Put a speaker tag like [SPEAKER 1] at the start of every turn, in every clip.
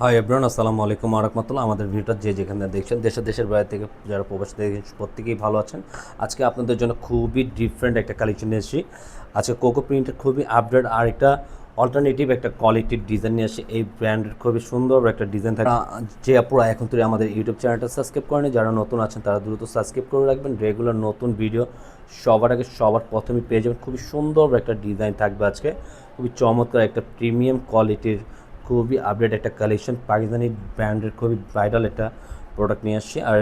[SPEAKER 1] Hi everyone, আসসালামু আলাইকুম ওয়া রাহমাতুল্লাহ। আমাদের ভিডিওটা যে যেখানে দেখছেন, দেশের বাইরে থেকে যারা প্রবাসী দেখছেন, প্রত্যেকেই ভালো আছেন। আজকে আপনাদের জন্য খুবই ডিফারেন্ট একটা কালেকশন নিয়ে এসেছি। আজকে কোকো প্রিন্টের খুবই আপডেট আর একটা অল্টারনেটিভ একটা কোয়ালিটির ডিজাইন নিয়ে আসি। এই ব্র্যান্ডের খুবই সুন্দর একটা ডিজাইন থাকে। যে আপুরা এখন থেকে আমাদের ইউটিউব চ্যানেলটা সাবস্ক্রাইব করেনি, যারা নতুন আছেন তারা দ্রুত সাবস্ক্রাইব করে রাখবেন। রেগুলার নতুন ভিডিও সবার আগে সবার প্রথমে পেয়ে যাবেন। খুবই সুন্দর একটা ডিজাইন থাকবে আজকে, খুবই চমৎকার একটা প্রিমিয়াম কোয়ালিটির খুবই আপডেট একটা কালেকশন। পাকিস্তানি ব্র্যান্ডের খুবই ভাইরাল একটা প্রোডাক্ট নিয়ে আসছি। আর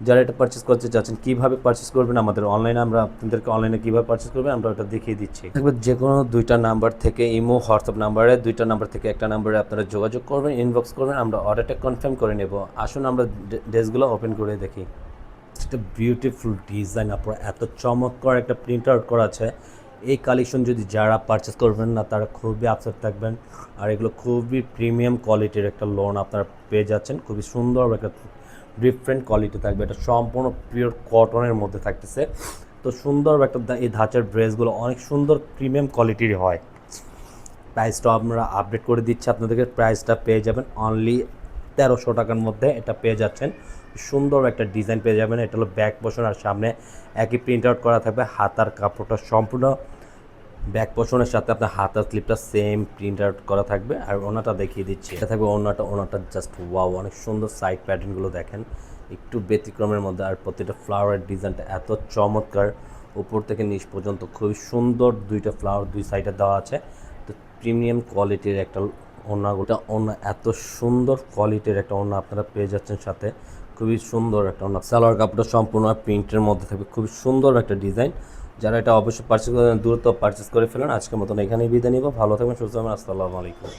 [SPEAKER 1] যারা এটা পারচেস করতে চাচ্ছেন, কীভাবে পারচেস করবেন আমাদের অনলাইনে, আমরা আপনাদেরকে অনলাইনে কীভাবে পারচেস করবেন আমরা ওটা দেখিয়ে দিচ্ছি। দেখবেন যে কোনো দুইটা নাম্বার থেকে, ইমো হোয়াটসঅ্যাপ নাম্বারে, দুইটা নাম্বার থেকে একটা নাম্বারে আপনারা যোগাযোগ করবেন, ইনবক্স করবেন, আমরা অর্ডারটা কনফার্ম করে নেব। আসুন আমরা ড্রেসগুলো ওপেন করে দেখি। একটা বিউটিফুল ডিজাইন, আপনার এত চমৎকার একটা প্রিন্ট আউট করা আছে। এই কালেকশন যদি যারা পারচেস করবেন না তারা খুবই আপসেট থাকবেন। আর এগুলো খুবই প্রিমিয়াম কোয়ালিটির একটা লোন আপনারা পেয়ে যাচ্ছের। খুবই সুন্দর একটা ডিফারেন্ট কোয়ালিটি থাকবে। এটা সম্পূর্ণ পিওর কটনের মধ্যে থাকতেছে। তো সুন্দর একটা এই ধাঁচের ড্রেসগুলো অনেক সুন্দর প্রিমিয়াম কোয়ালিটির হয়। প্রাইসটা আমরা আপডেট করে দিচ্ছি আপনাদেরকে। প্রাইসটা পেয়ে যাবেন অনলি 1300 টাকার মধ্যে এটা পেয়ে যাচ্ছেন। সুন্দর একটা ডিজাইন পেয়ে যাবেন। এটা হলো ব্যাক পোর্শন আর সামনে একই প্রিন্ট আউট করা থাকবে। হাতার কাপড়টা সম্পূর্ণ ব্যাক পোর্শনের সাথে আপনার হাতার স্লিপটা সেম প্রিন্ট আউট করা থাকবে। আর ওনাটা দেখিয়ে দিচ্ছি, এটা থাকবে ওনাটা জাস্ট ওয়াও, অনেক সুন্দর সাইড প্যাটার্নগুলো দেখেন, একটু ব্যতিক্রমের মধ্যে। আর প্রতিটা ফ্লাওয়ারের ডিজাইনটা এত চমৎকার, উপর থেকে নিচ পর্যন্ত খুবই সুন্দর। দুইটা ফ্লাওয়ার দুই সাইডে দেওয়া আছে। তো প্রিমিয়াম কোয়ালিটির একটা ওড়না এত সুন্দর কোয়ালিটির একটা ওড়না আপনারা পেয়ে যাচ্ছেন সাথে। খুবই সুন্দর একটা ওড়না। সালোয়ার কাপড়টা সম্পূর্ণ প্রিন্টের মধ্যে থাকবে, খুবই সুন্দর একটা ডিজাইন। যারা এটা অবশ্যই পারচেস করেন দ্রুত পারচেস করে ফেলেন। আজকের মতন এখানেই বিদায় নিব। ভালো থাকবেন, সুস্থ থাকবেন। আসসালামু আলাইকুম।